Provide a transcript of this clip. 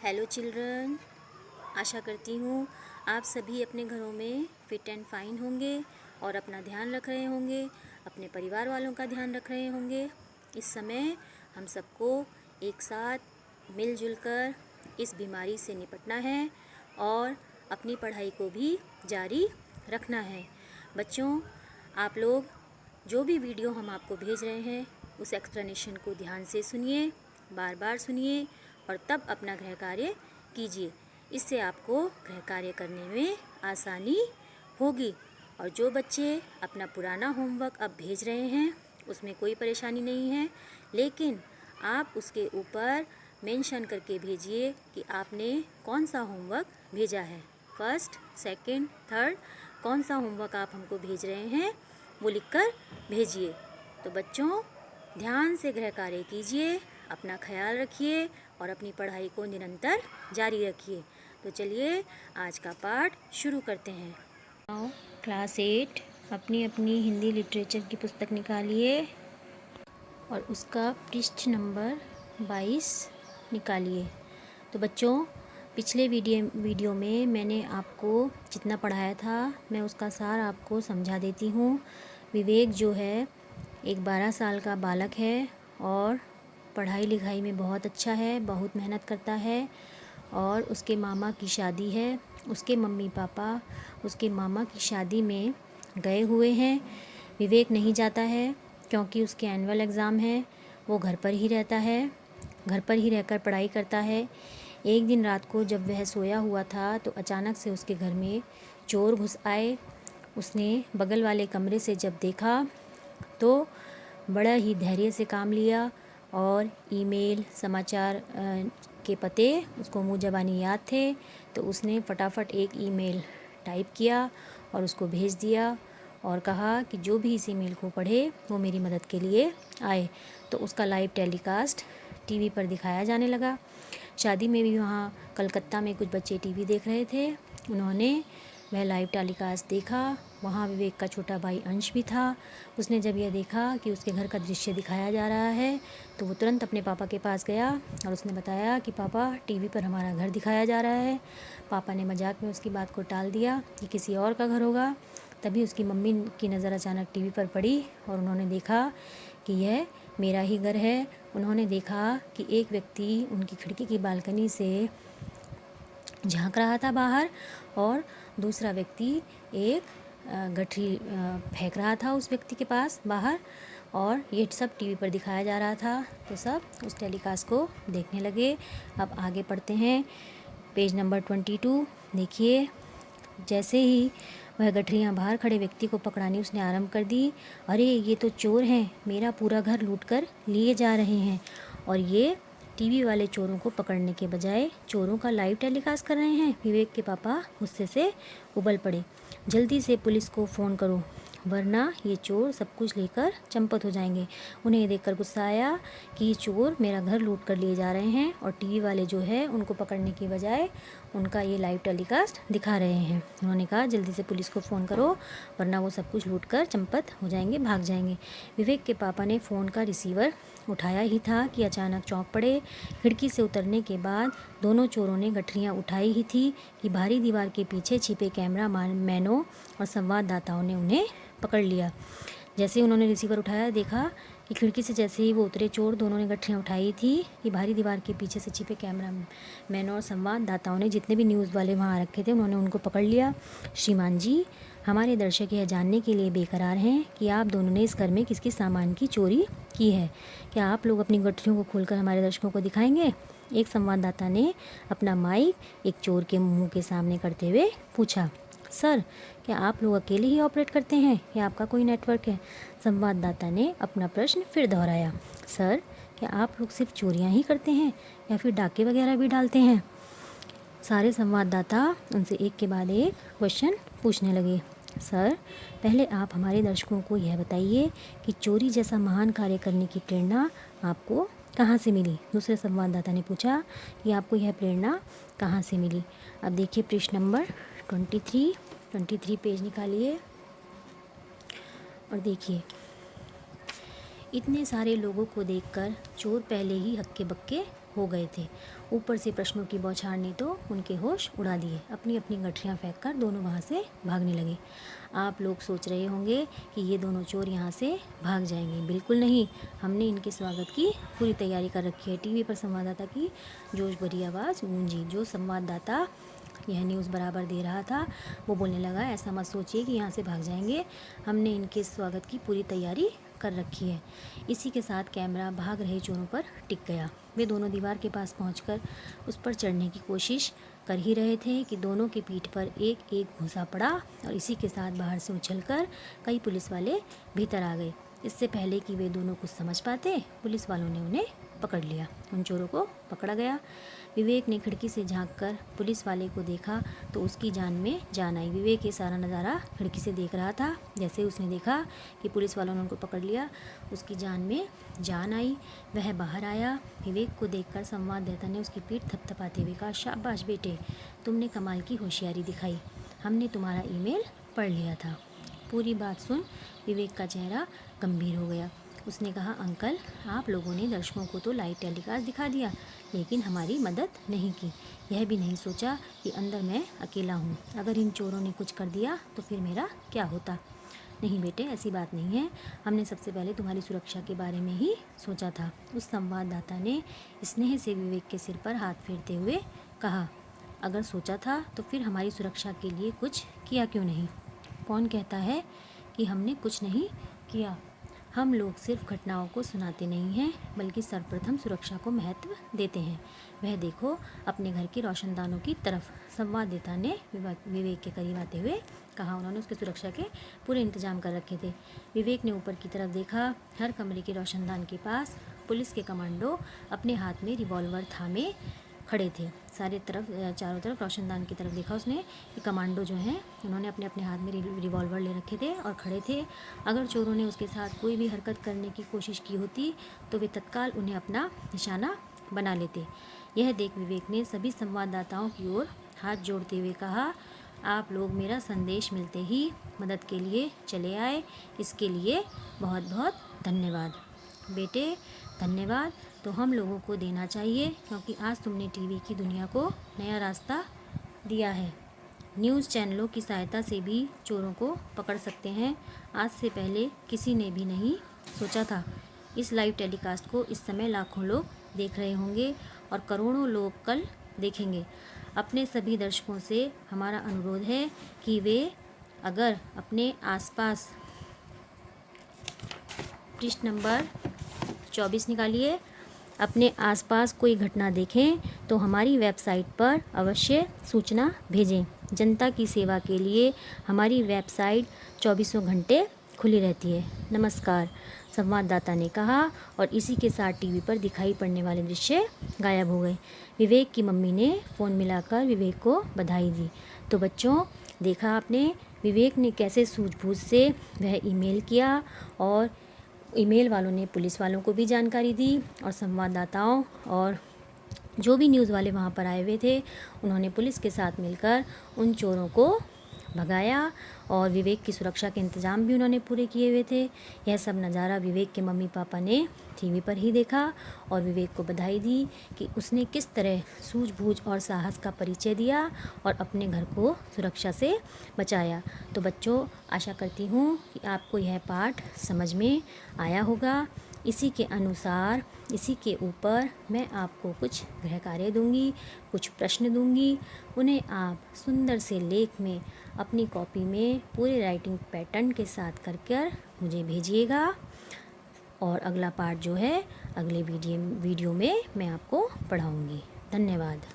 Hello children, आशा करती हूँ आप सभी अपने घरों में फिट एंड फाइन होंगे और अपना ध्यान रख रहे होंगे, अपने परिवार वालों का ध्यान रख रहे होंगे। इस समय हम सबको एक साथ मिलजुल कर इस बीमारी से निपटना है और अपनी पढ़ाई को भी जारी रखना है। बच्चों, आप लोग जो भी वीडियो हम आपको भेज रहे हैं उस एक्सप्लेनेशन को ध्यान से सुनिए, बार बार सुनिए और तब अपना गृह कार्य कीजिए। इससे आपको गृह कार्य करने में आसानी होगी। और जो बच्चे अपना पुराना होमवर्क अब भेज रहे हैं उसमें कोई परेशानी नहीं है, लेकिन आप उसके ऊपर मेंशन करके भेजिए कि आपने कौन सा होमवर्क भेजा है। फर्स्ट, सेकंड, थर्ड, कौन सा होमवर्क आप हमको भेज रहे हैं वो लिखकर भेजिए। तो बच्चों, ध्यान से गृह कार्य कीजिए, अपना ख्याल रखिए और अपनी पढ़ाई को निरंतर जारी रखिए। तो चलिए आज का पाठ शुरू करते हैं। क्लास 8 अपनी अपनी हिंदी लिटरेचर की पुस्तक निकालिए और उसका पृष्ठ नंबर 22 निकालिए। तो बच्चों, पिछले वीडियो में मैंने आपको जितना पढ़ाया था मैं उसका सार आपको समझा देती हूँ। विवेक जो है एक 12 साल का बालक है और पढ़ाई लिखाई में बहुत अच्छा है, बहुत मेहनत करता है और उसके मामा की शादी है। उसके मम्मी पापा उसके मामा की शादी में गए हुए हैं। विवेक नहीं जाता है क्योंकि उसके एनुअल एग्ज़ाम है। वो घर पर ही रहता है, घर पर ही रहकर पढ़ाई करता है। एक दिन रात को जब वह सोया हुआ था तो अचानक से उसके घर में चोर घुस आए। उसने बगल वाले कमरे से जब देखा तो बड़ा ही धैर्य से काम लिया और ईमेल, समाचार के पते उसको मुँह ज़बानी याद थे, तो उसने फटाफट एक ईमेल टाइप किया और उसको भेज दिया और कहा कि जो भी इस ईमेल को पढ़े वो मेरी मदद के लिए आए। तो उसका लाइव टेलीकास्ट टीवी पर दिखाया जाने लगा। शादी में भी वहाँ कलकत्ता में कुछ बच्चे टीवी देख रहे थे। उन्होंने वह लाइव टेलीकास्ट देखा। वहाँ विवेक का छोटा भाई अंश भी था। उसने जब यह देखा कि उसके घर का दृश्य दिखाया जा रहा है तो वो तुरंत अपने पापा के पास गया और उसने बताया कि पापा, टीवी पर हमारा घर दिखाया जा रहा है। पापा ने मजाक में उसकी बात को टाल दिया कि किसी और का घर होगा। तभी उसकी मम्मी की नज़र अचानक टीवी पर पड़ी और उन्होंने देखा कि यह मेरा ही घर है। उन्होंने देखा कि एक व्यक्ति उनकी खिड़की की बालकनी से झांक रहा था बाहर और दूसरा व्यक्ति एक गठरी फेंक रहा था उस व्यक्ति के पास बाहर, और ये सब टीवी पर दिखाया जा रहा था। तो सब उस टेलीकास्ट को देखने लगे। अब आगे पढ़ते हैं, पेज नंबर 22। देखिए, जैसे ही वह गठरियाँ बाहर खड़े व्यक्ति को पकड़ानी उसने आरंभ कर दी। अरे ये तो चोर हैं, मेरा पूरा घर लूट कर लिए जा रहे हैं। और ये टीवी वाले चोरों को पकड़ने के बजाय चोरों का लाइव टेलीकास्ट कर रहे हैं। विवेक के पापा गुस्से से उबल पड़े। जल्दी से पुलिस को फ़ोन करो वरना ये चोर सब कुछ लेकर चंपत हो जाएंगे। उन्हें ये देखकर गुस्सा आया कि ये चोर मेरा घर लूट कर लिए जा रहे हैं और टीवी वाले जो है उनको पकड़ने की बजाय उनका ये लाइव टेलीकास्ट दिखा रहे हैं। उन्होंने कहा जल्दी से पुलिस को फ़ोन करो वरना वो सब कुछ लूट कर चंपत हो जाएंगे, भाग जाएंगे। विवेक के पापा ने फ़ोन का रिसीवर उठाया ही था कि अचानक चौंक पड़े। खिड़की से उतरने के बाद दोनों चोरों ने गठरियाँ उठाई ही थी कि भारी दीवार के पीछे छिपे कैमरा मैनों और संवाददाताओं ने उन्हें पकड़ लिया। जैसे ही उन्होंने रिसीवर उठाया, देखा कि खिड़की से जैसे ही वो उतरे चोर, दोनों ने गठरियाँ उठाई थी कि भारी दीवार के पीछे से छिपे कैमरा मैनों और संवाददाताओं ने, जितने भी न्यूज़ वाले वहाँ रखे थे, उन्होंने उनको पकड़ लिया। श्रीमान जी, हमारे दर्शक यह जानने के लिए बेकरार हैं कि आप दोनों ने इस घर में किस किस सामान की चोरी की है। क्या आप लोग अपनी गठरियों को खोलकर हमारे दर्शकों को दिखाएंगे? एक संवाददाता ने अपना माइक एक चोर के मुंह के सामने करते हुए पूछा। सर, क्या आप लोग अकेले ही ऑपरेट करते हैं या आपका कोई नेटवर्क है? संवाददाता ने अपना प्रश्न फिर दोहराया। सर, क्या आप लोग सिर्फ चोरियां ही करते हैं या फिर डाके वगैरह भी डालते हैं? सारे संवाददाता उनसे एक के बाद एक क्वेश्चन पूछने लगे। सर, पहले आप हमारे दर्शकों को यह बताइए कि चोरी जैसा महान कार्य करने की प्रेरणा आपको कहाँ से मिली? दूसरे संवाददाता ने पूछा कि आपको यह प्रेरणा कहाँ से मिली। अब देखिए पृष्ठ नंबर 23 पेज निकालिए और देखिए, इतने सारे लोगों को देखकर चोर पहले ही हक्के बक्के हो गए थे। ऊपर से प्रश्नों की बौछार ने तो उनके होश उड़ा दिए। अपनी अपनी गठरियाँ फेंक कर दोनों वहाँ से भागने लगे। आप लोग सोच रहे होंगे कि ये दोनों चोर यहाँ से भाग जाएंगे। बिल्कुल नहीं, हमने इनके स्वागत की पूरी तैयारी कर रखी है। टीवी पर संवाददाता की जोश भरी आवाज़ गूंजी। जो संवाददाता यह न्यूज़ बराबर दे रहा था वो बोलने लगा, ऐसा मत सोचिए कि यहाँ से भाग जाएंगे, हमने इनके स्वागत की पूरी तैयारी कर रखी है। इसी के साथ कैमरा भाग रहे चोरों पर टिक गया। वे दोनों दीवार के पास पहुंचकर उस पर चढ़ने की कोशिश कर ही रहे थे कि दोनों के पीठ पर एक एक घुसा पड़ा और इसी के साथ बाहर से उछलकर कई पुलिस वाले भीतर आ गए। इससे पहले कि वे दोनों कुछ समझ पाते, पुलिस वालों ने उन्हें पकड़ लिया। उन चोरों को पकड़ा गया। विवेक ने खिड़की से झांककर पुलिस वाले को देखा तो उसकी जान में जान आई। विवेक ये सारा नज़ारा खिड़की से देख रहा था। जैसे उसने देखा कि पुलिस वालों ने उनको पकड़ लिया, उसकी जान में जान आई। वह बाहर आया। विवेक को देखकर संवाददाता ने उसकी पीठ थपथपाते हुए कहा, शाबाश बेटे, तुमने कमाल की होशियारी दिखाई, हमने तुम्हारा ईमेल पढ़ लिया था। पूरी बात सुन विवेक का चेहरा गंभीर हो गया। उसने कहा, अंकल, आप लोगों ने दर्शकों को तो लाइव टेलीकास्ट दिखा दिया, लेकिन हमारी मदद नहीं की। यह भी नहीं सोचा कि अंदर मैं अकेला हूँ। अगर इन चोरों ने कुछ कर दिया तो फिर मेरा क्या होता। नहीं बेटे, ऐसी बात नहीं है, हमने सबसे पहले तुम्हारी सुरक्षा के बारे में ही सोचा था। उस संवाददाता ने स्नेह से विवेक के सिर पर हाथ फेरते हुए कहा, अगर सोचा था तो फिर हमारी सुरक्षा के लिए कुछ किया क्यों नहीं। कौन कहता है कि हमने कुछ नहीं किया। हम लोग सिर्फ घटनाओं को सुनाते नहीं हैं, बल्कि सर्वप्रथम सुरक्षा को महत्व देते हैं। वह देखो अपने घर के रोशनदानों की तरफ, संवाददाता ने विवेक के करीब आते हुए कहा। उन्होंने उसकी सुरक्षा के पूरे इंतजाम कर रखे थे। विवेक ने ऊपर की तरफ देखा। हर कमरे के रोशनदान के पास पुलिस के कमांडो अपने हाथ में रिवॉल्वर थामे खड़े थे। चारों तरफ रोशनदान की तरफ देखा उसने कि कमांडो जो हैं उन्होंने अपने अपने हाथ में रिवॉल्वर ले रखे थे और खड़े थे। अगर चोरों ने उसके साथ कोई भी हरकत करने की कोशिश की होती तो वे तत्काल उन्हें अपना निशाना बना लेते। यह देख विवेक ने सभी संवाददाताओं की ओर हाथ जोड़ते हुए कहा, आप लोग मेरा संदेश मिलते ही मदद के लिए चले आए, इसके लिए बहुत बहुत धन्यवाद। बेटे, धन्यवाद तो हम लोगों को देना चाहिए, क्योंकि आज तुमने टीवी की दुनिया को नया रास्ता दिया है। न्यूज़ चैनलों की सहायता से भी चोरों को पकड़ सकते हैं। आज से पहले किसी ने भी नहीं सोचा था। इस लाइव टेलीकास्ट को इस समय लाखों लोग देख रहे होंगे और करोड़ों लोग कल देखेंगे। अपने सभी दर्शकों से हमारा अनुरोध है कि वे अगर अपने आसपास पृष्ठ नंबर 24 निकालिए, अपने आसपास कोई घटना देखें तो हमारी वेबसाइट पर अवश्य सूचना भेजें। जनता की सेवा के लिए हमारी वेबसाइट 24 घंटे खुली रहती है। नमस्कार, संवाददाता ने कहा और इसी के साथ टीवी पर दिखाई पड़ने वाले दृश्य गायब हो गए। विवेक की मम्मी ने फ़ोन मिलाकर विवेक को बधाई दी। तो बच्चों, देखा आपने विवेक ने कैसे सूझबूझ से वह ईमेल किया और ईमेल वालों ने पुलिस वालों को भी जानकारी दी और संवाददाताओं और जो भी न्यूज़ वाले वहाँ पर आए हुए थे उन्होंने पुलिस के साथ मिलकर उन चोरों को भगाया और विवेक की सुरक्षा के इंतज़ाम भी उन्होंने पूरे किए हुए थे। यह सब नज़ारा विवेक के मम्मी पापा ने टीवी पर ही देखा और विवेक को बधाई दी कि उसने किस तरह सूझबूझ और साहस का परिचय दिया और अपने घर को सुरक्षा से बचाया। तो बच्चों, आशा करती हूँ कि आपको यह पाठ समझ में आया होगा। इसी के अनुसार, इसी के ऊपर मैं आपको कुछ गृह कार्य दूंगी, कुछ प्रश्न दूंगी। उन्हें आप सुंदर से लेख में अपनी कॉपी में पूरे राइटिंग पैटर्न के साथ कर मुझे भेजिएगा और अगला पार्ट जो है अगले वीडियो में मैं आपको पढ़ाऊंगी। धन्यवाद।